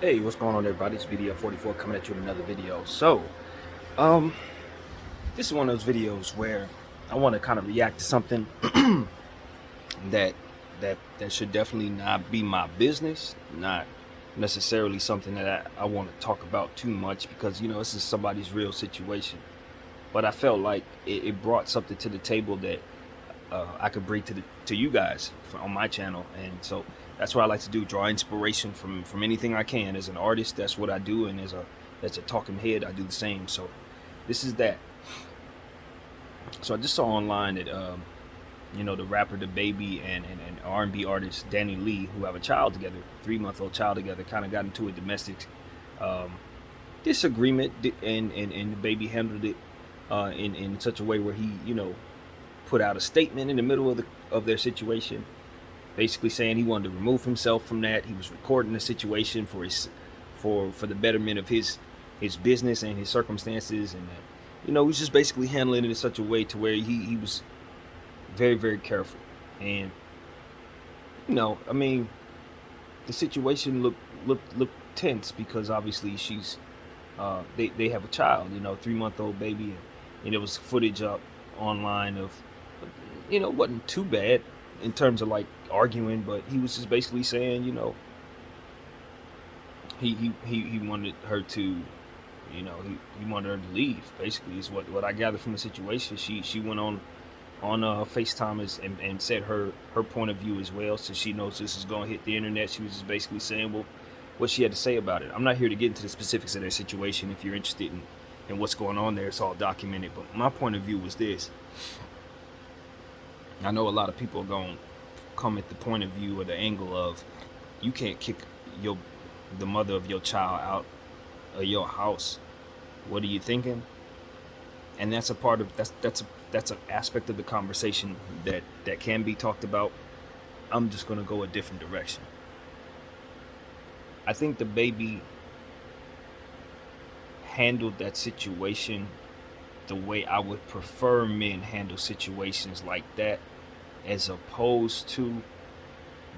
Hey, what's going on, everybody? It's video 44 coming at you with another video. Um, this is one of those videos where I want to kind of react to something that that should definitely not be my business, not necessarily something that I want to talk about too much because this is somebody's real situation. But I felt like it brought something to the table that I could bring to you guys on my channel, and so that's what I like to do: draw inspiration from anything I can. As an artist, that's what I do, and as a talking head, I do the same. So this is that. So I just saw online that the rapper DaBaby and R&B artist DaniLeigh, who have a child together, 3-month-old child together, kind of got into a domestic um, disagreement, and the baby handled it in such a way where he put out a statement in the middle of their situation, basically saying he wanted to remove himself from that. He was recording the situation for the betterment of his business and his circumstances, and he was just basically handling it in such a way to where he was very, very careful. And I mean, the situation looked tense because obviously they have a child, 3-month-old baby, and there was footage up online of, it wasn't too bad in terms of like arguing, but he was just basically saying, he wanted her to, he wanted her to leave. Basically, is what I gathered from the situation. She went on FaceTime and said her point of view as well, so she knows this is going to hit the internet. She was just basically saying, well, what she had to say about it. I'm not here to get into the specifics of their situation. If you're interested in what's going on there, it's all documented. But my point of view was this: I know a lot of people are going to come at the point of view or the angle of, you can't kick your the mother of your child out of your house. What are you thinking? And that's a part of that's an aspect of the conversation that can be talked about. I'm just going to go a different direction. I think DaBaby handled that situation the way I would prefer men handle situations like that, as opposed to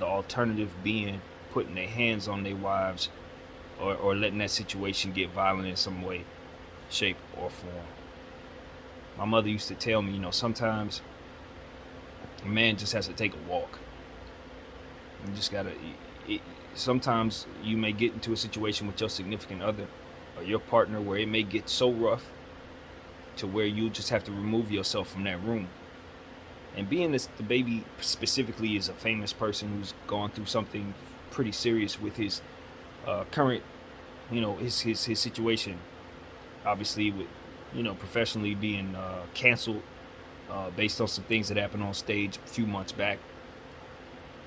the alternative being putting their hands on their wives, or letting that situation get violent in some way, shape, or form. My mother used to tell me, sometimes a man just has to take a walk. You just gotta. Sometimes you may get into a situation with your significant other or your partner where it may get so rough to where you just have to remove yourself from that room. And being this, DaBaby specifically is a famous person who's gone through something pretty serious with his current, his situation. Obviously, with professionally being canceled based on some things that happened on stage a few months back.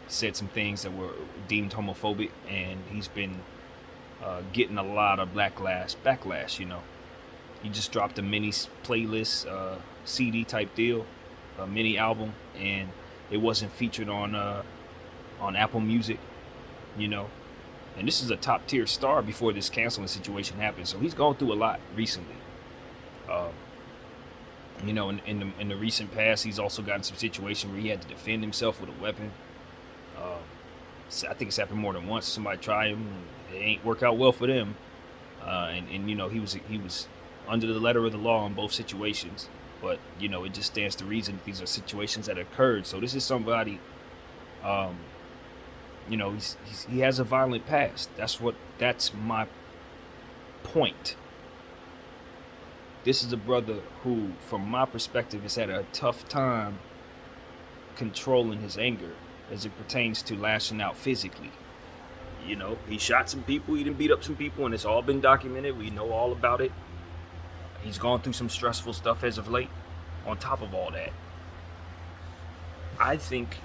Said some things that were deemed homophobic, and he's been getting a lot of backlash. He just dropped a mini playlist, CD type deal, a mini album, and it wasn't featured on Apple Music. And this is a top tier star before this canceling situation happened, so he's gone through a lot recently. Uh, in the recent past, he's also gotten some situation where he had to defend himself with a weapon. Uh, I think it's happened more than once. Somebody tried him, and it ain't work out well for them. And he was under the letter of the law in both situations. But it just stands to reason that these are situations that occurred. So this is somebody, um, he has a violent past. That's my point. This is a brother who, from my perspective, has had a tough time controlling his anger as it pertains to lashing out physically. He shot some people, he done beat up some people, and it's all been documented. We know all about it. He's gone through some stressful stuff as of late. On top of all that, I think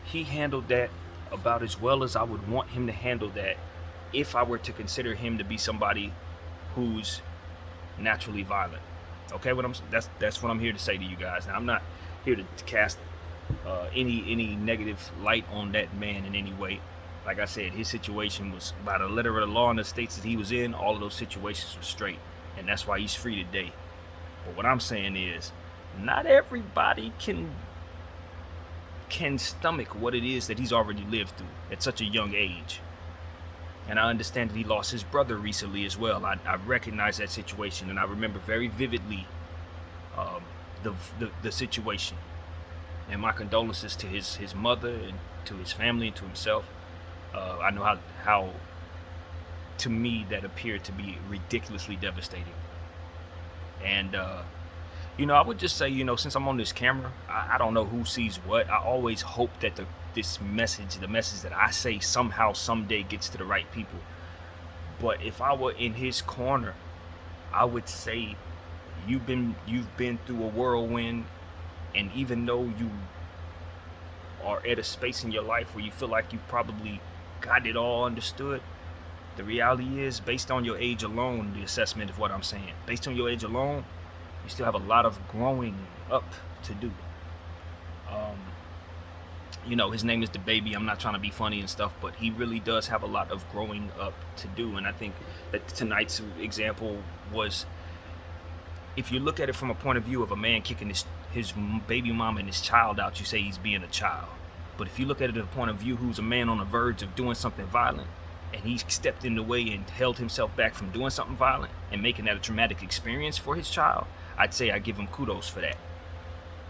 he handled that about as well as I would want him to handle that if I were to consider him to be somebody who's naturally violent. Okay, that's what I'm here to say to you guys. Now, I'm not here to cast any negative light on that man in any way. Like I said, his situation was, by the letter of the law in the states that he was in, all of those situations were straight, and that's why he's free today. But what I'm saying is, not everybody can stomach what it is that he's already lived through at such a young age. And I understand that he lost his brother recently as well. I recognize that situation, and I remember very vividly um, the situation. And my condolences to his mother and to his family and to himself. I know how to me that appeared to be ridiculously devastating. And I would just say, since I'm on this camera, I don't know who sees what. I always hope that the message that I say somehow someday gets to the right people. But if I were in his corner, I would say you've been through a whirlwind, and even though you are at a space in your life where you feel like you probably got it all understood, the reality is, based on your age alone, the assessment of what I'm saying, based on your age alone, you still have a lot of growing up to do. His name is DaBaby. I'm not trying to be funny and stuff, but he really does have a lot of growing up to do. And I think that tonight's example was, if you look at it from a point of view of a man kicking his baby mama and his child out, you say he's being a child. But if you look at it from a point of view who's a man on the verge of doing something violent, and he stepped in the way and held himself back from doing something violent and making that a traumatic experience for his child, I'd say I give him kudos for that.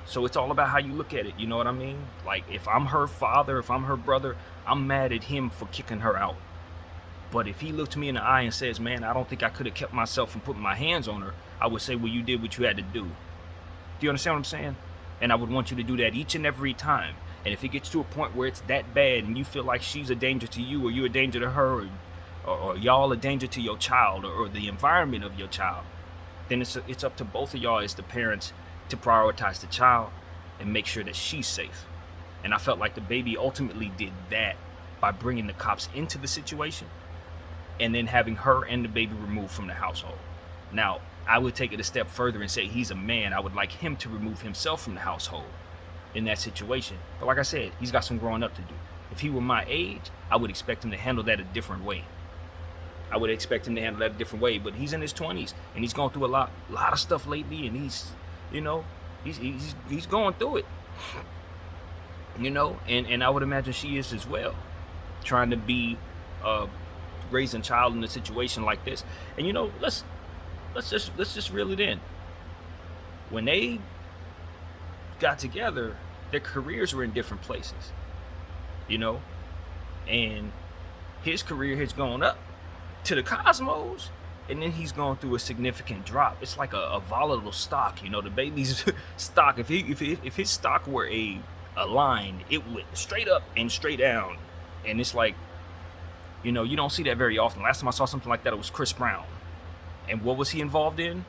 So it's all about how you look at it, you know what I mean? Like, if I'm her father, if I'm her brother, I'm mad at him for kicking her out. But if he looked me in the eye and says, man, I don't think I could have kept myself from putting my hands on her, I would say, well, you did what you had to do. Do you understand what I'm saying? And I would want you to do that each and every time. And if it gets to a point where it's that bad and you feel like she's a danger to you, or you're a danger to her, or y'all a danger to your child, or the environment of your child, then it's up to both of y'all as the parents to prioritize the child and make sure that she's safe. And I felt like DaBaby ultimately did that by bringing the cops into the situation and then having her and DaBaby removed from the household. Now, I would take it a step further and say he's a man. I would like him to remove himself from the household in that situation. But like I said, he's got some growing up to do. If he were my age, I would expect him to handle that a different way. But he's in his 20s and he's gone through a lot of stuff lately, and he's going through it. And I would imagine she is as well, trying to be raising a child in a situation like this. And let's just reel it in. When they got together, their careers were in different places, and his career has gone up to the cosmos, and then he's gone through a significant drop. It's like a volatile stock, DaBaby's stock. If his stock were a line, it went straight up and straight down, and it's like, you don't see that very often. Last time I saw something like that, it was Chris Brown. And what was he involved in?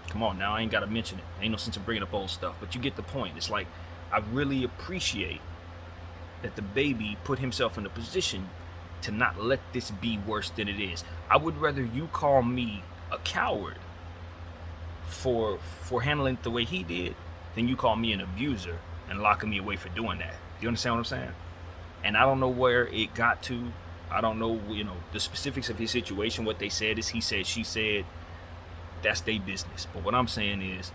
Come on now, I ain't got to mention it. Ain't no sense in bringing up old stuff, but you get the point. It's like, I really appreciate that DaBaby put himself in a position to not let this be worse than it is. I would rather you call me a coward for handling it the way he did than you call me an abuser and locking me away for doing that. You understand what I'm saying? And I don't know where it got to. I don't know, the specifics of his situation. What they said is he said, she said. That's their business. But what I'm saying is,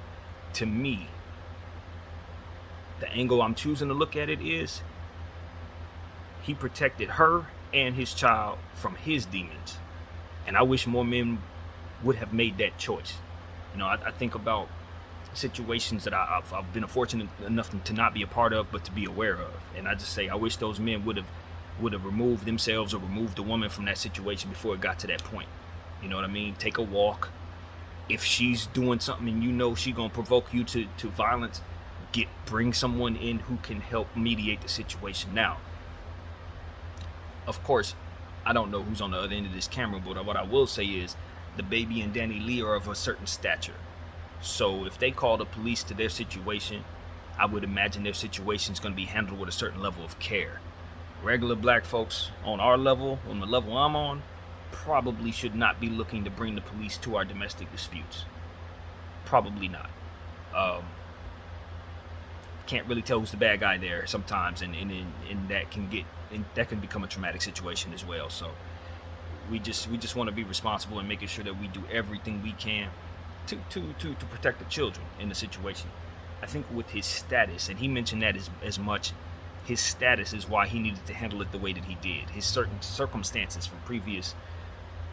to me, the angle I'm choosing to look at it is, he protected her and his child from his demons. And I wish more men would have made that choice. I think about situations that I've been fortunate enough to not be a part of, but to be aware of. And I just say, I wish those men would have removed themselves or removed the woman from that situation before it got to that point. You know what I mean? Take a walk. If she's doing something and she gonna provoke you to violence, bring someone in who can help mediate the situation. Now, of course, I don't know who's on the other end of this camera, but what I will say is DaBaby and DaniLeigh are of a certain stature. So if they call the police to their situation, I would imagine their situation is going to be handled with a certain level of care. Regular black folks on our level, on the level I'm on, probably should not be looking to bring the police to our domestic disputes. Probably not. Can't really tell who's the bad guy there sometimes, and that can become a traumatic situation as well. So we just want to be responsible and making sure that we do everything we can to protect the children in the situation. I think with his status, and he mentioned that as much, his status is why he needed to handle it the way that he did. His certain circumstances from previous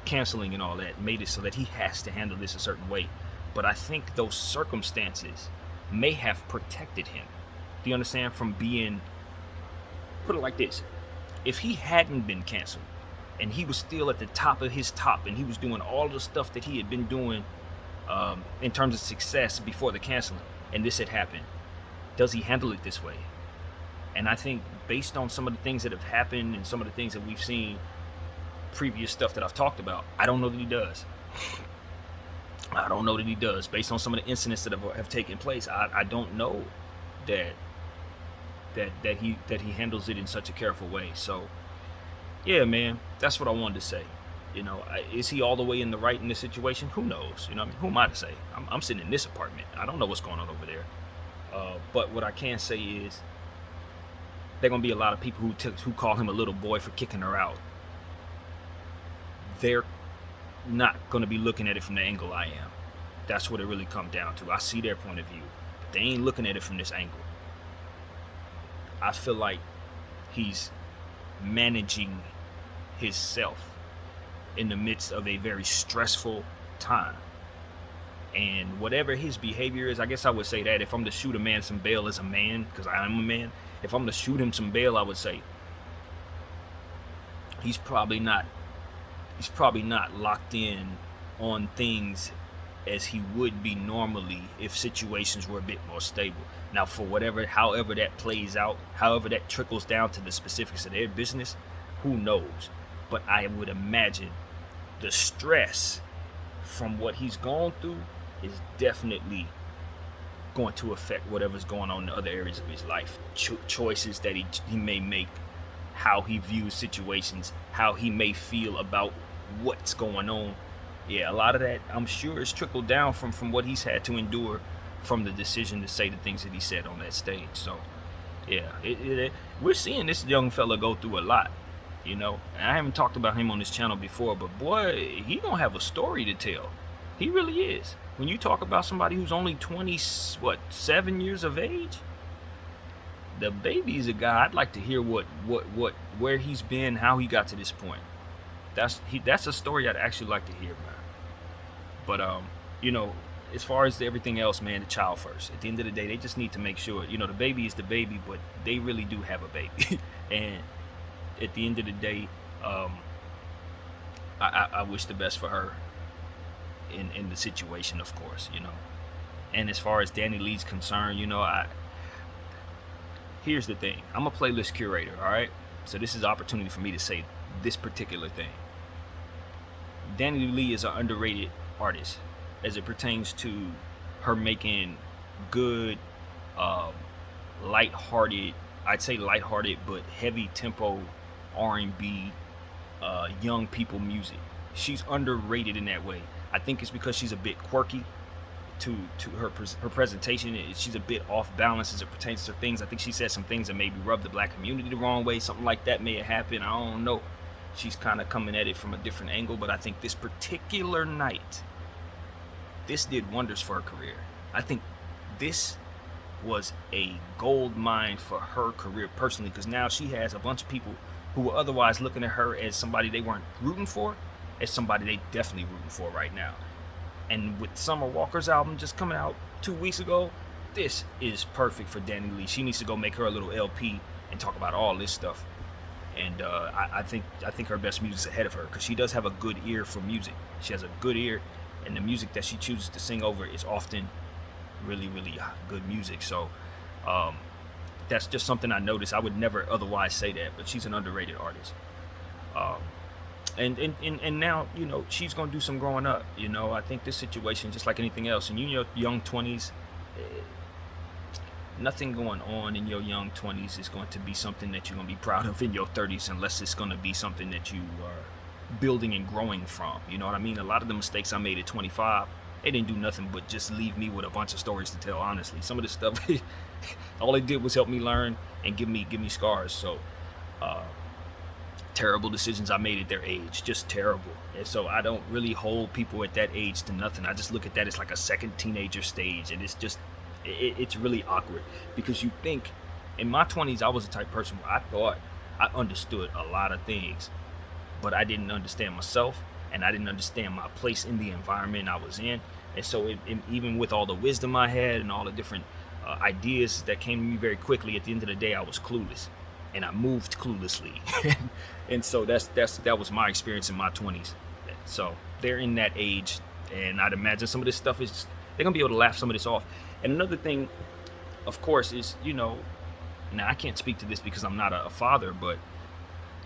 canceling and all that made it so that he has to handle this a certain way. But I think those circumstances may have protected him. Do you understand? From being, put it like this, if he hadn't been canceled and he was still at the top of his top and he was doing all the stuff that he had been doing in terms of success before the canceling, and this had happened, does he handle it this way? And I think based on some of the things that have happened and some of the things that we've seen, previous stuff that I've talked about, I don't know that he does. I don't know that he does. Based on some of the incidents that have taken place, I don't know that he handles it in such a careful way. So yeah, man, that's what I wanted to say. You know, is he all the way in the right in this situation? Who knows? You know what I mean? Who am I to say? I'm sitting in this apartment. I don't know what's going on over there. But what I can say is there are going to be a lot of people who call him a little boy for kicking her out. They're not going to be looking at it from the angle I am. That's what it really comes down to. I see their point of view, but they ain't looking at it from this angle. I feel like he's managing himself in the midst of a very stressful time. And whatever his behavior is, I guess I would say that if I'm to shoot a man some bail as a man, because I am a man, if I'm to shoot him some bail, I would say he's probably not locked in on things as he would be normally if situations were a bit more stable. Now, for however that plays out, however that trickles down to the specifics of their business, who knows? But I would imagine the stress from what he's gone through is definitely going to affect whatever's going on in other areas of his life. Choices that he may make, how he views situations, how he may feel about what's going on. Yeah, a lot of that, I'm sure, is trickled down from what he's had to endure from the decision to say the things that he said on that stage. So, yeah, we're seeing this young fella go through a lot, you know. And I haven't talked about him on this channel before, but boy, he don't have a story to tell. He really is. When you talk about somebody who's only 7 years of age, DaBaby is a guy I'd like to hear where he's been, how he got to this point. That's a story I'd actually like to hear, man. But you know, as far as everything else, man, the child first. At the end of the day, they just need to make sure, you know, the baby is the baby, but they really do have a baby. And at the end of the day, I wish the best for her in the situation, of course, you know. And as far as DaniLeigh's concerned, you know, here's the thing. I'm a playlist curator, all right? So this is an opportunity for me to say this particular thing. DaniLeigh is an underrated artist as it pertains to her making good, lighthearted, I'd say lighthearted, but heavy tempo R&B, young people music. She's underrated in that way. I think it's because she's a bit quirky to her presentation. She's a bit off balance as it pertains to things. I think she said some things that maybe rubbed the black community the wrong way. Something like that may have happened. I don't know. She's kind of coming at it from a different angle, but I think this particular night, this did wonders for her career. I think this was a gold mine for her career personally, because now she has a bunch of people who were otherwise looking at her as somebody they weren't rooting for, as somebody they definitely rooting for right now. And with Summer Walker's album just coming out 2 weeks ago, this is perfect for DaniLeigh. She needs to go make her a little LP and talk about all this stuff. And I think her best music's ahead of her, because she does have a good ear for music. She has a good ear, and the music that she chooses to sing over is often really, really good music. So that's just something I noticed. I would never otherwise say that, but she's an underrated artist. And now, you know, she's gonna do some growing up. You know, I think this situation, just like anything else, in your young 20s, nothing going on in your young 20s is going to be something that you're going to be proud of in your 30s, unless it's going to be something that you are building and growing from. You know what I mean? A lot of the mistakes I made at 25, they didn't do nothing but just leave me with a bunch of stories to tell, honestly. Some of this stuff, all it did was help me learn and give me scars. So terrible decisions I made at their age, just terrible. And so I don't really hold people at that age to nothing. I just look at that as like a second teenager stage, and it's just it's really awkward, because you think In my 20s, I was the type of person where I thought I understood a lot of things, but I didn't understand myself, and I didn't understand my place in the environment I was in. And so, even with all the wisdom I had and all the different ideas that came to me very quickly, at the end of the day, I was clueless, and I moved cluelessly. And so that was my experience in my 20s. So they're in that age, and I'd imagine some of this stuff is they're gonna be able to laugh some of this off. And another thing, of course, is now I can't speak to this because I'm not a father, but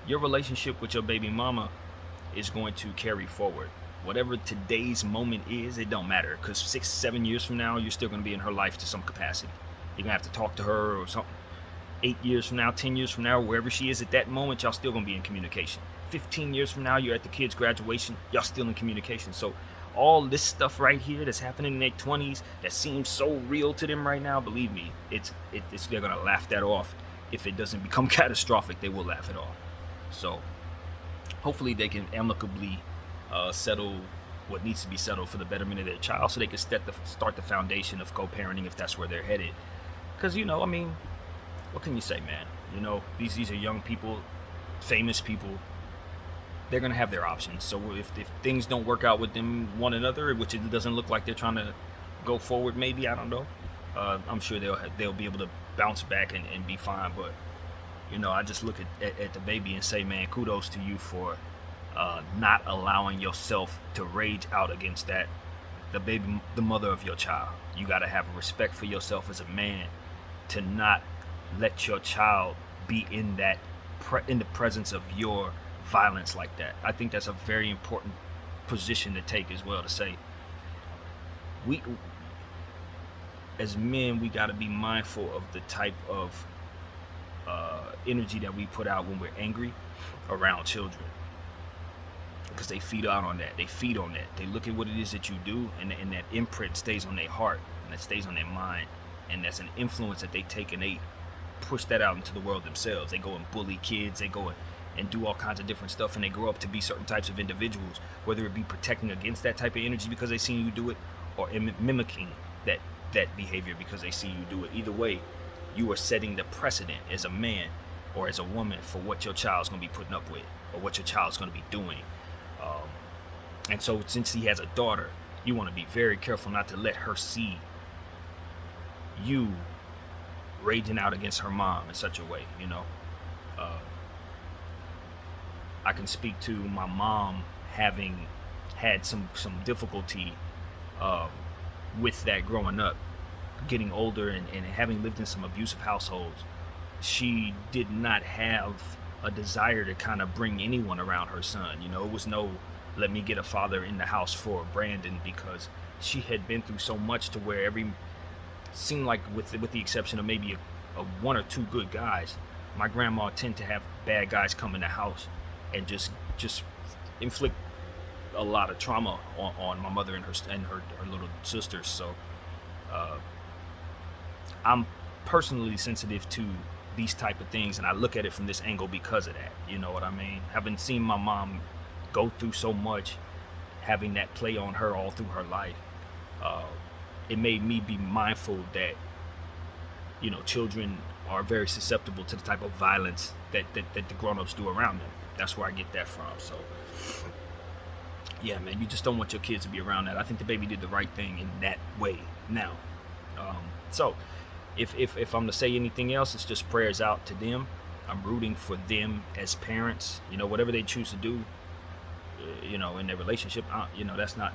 your relationship with your baby mama is going to carry forward. Whatever today's moment is, it don't matter, because 6-7 years from now, you're still going to be in her life to some capacity. You're going to have to talk to her or something. 8 years from now, 10 years from now, wherever she is at that moment, y'all still going to be in communication. 15 years from now, you're at the kid's graduation, y'all still in communication. So all this stuff right here that's happening in their 20s that seems so real to them right now, believe me, they're going to laugh that off. If it doesn't become catastrophic, they will laugh it off. So hopefully they can amicably settle what needs to be settled for the betterment of their child, so they can start the foundation of co-parenting if that's where they're headed. Because what can you say, man? These are young people, famous people. They're gonna have their options. So if things don't work out with them one another, which it doesn't look like they're trying to go forward, maybe, I don't know. I'm sure they'll be able to bounce back and be fine. But I just look at DaBaby and say, man, kudos to you for not allowing yourself to rage out against the mother of your child. You got to have respect for yourself as a man to not let your child be in the presence of your violence like that. I think that's a very important position to take as well, to say we as men, we got to be mindful of the type of energy that we put out when we're angry around children, because they feed on that. They look at what it is that you do, and that imprint stays on their heart, and it stays on their mind, and that's an influence that they take, and they push that out into the world themselves. They go and bully kids, they go and do all kinds of different stuff, and they grow up to be certain types of individuals, whether it be protecting against that type of energy because they seen you do it, or mimicking that behavior because they see you do it. Either way, you are setting the precedent as a man or as a woman for what your child's going to be putting up with, or what your child's going to be doing. And so since he has a daughter, you want to be very careful not to let her see you raging out against her mom in such a way. I can speak to my mom having had some difficulty with that growing up, getting older, and having lived in some abusive households. She did not have a desire to kind of bring anyone around her son. It was no let me get a father in the house for Brandon, because she had been through so much to where seemed like, with the exception of maybe a one or two good guys, my grandma tend to have bad guys come in the house and just inflict a lot of trauma on my mother and her little sisters. So I'm personally sensitive to these type of things, and I look at it from this angle because of that. You know what I mean? Having seen my mom go through so much, having that play on her all through her life, it made me be mindful that children are very susceptible to the type of violence that the grown-ups do around them. That's where I get that from. So yeah, man, you just don't want your kids to be around that. I think DaBaby did the right thing in that way. Now, so if I'm to say anything else, it's just prayers out to them. I'm rooting for them as parents. Whatever they choose to do, in their relationship, that's not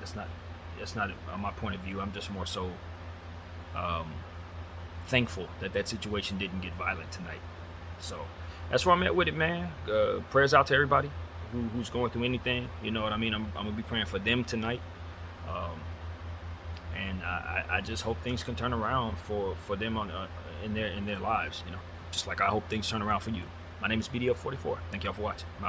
my point of view. I'm just more so thankful that situation didn't get violent tonight. So that's where I'm at with it, man. Prayers out to everybody who's going through anything. You know what I mean? I'm gonna be praying for them tonight, and I just hope things can turn around for them in their lives. Just like I hope things turn around for you. My name is BDL44. Thank y'all for watching.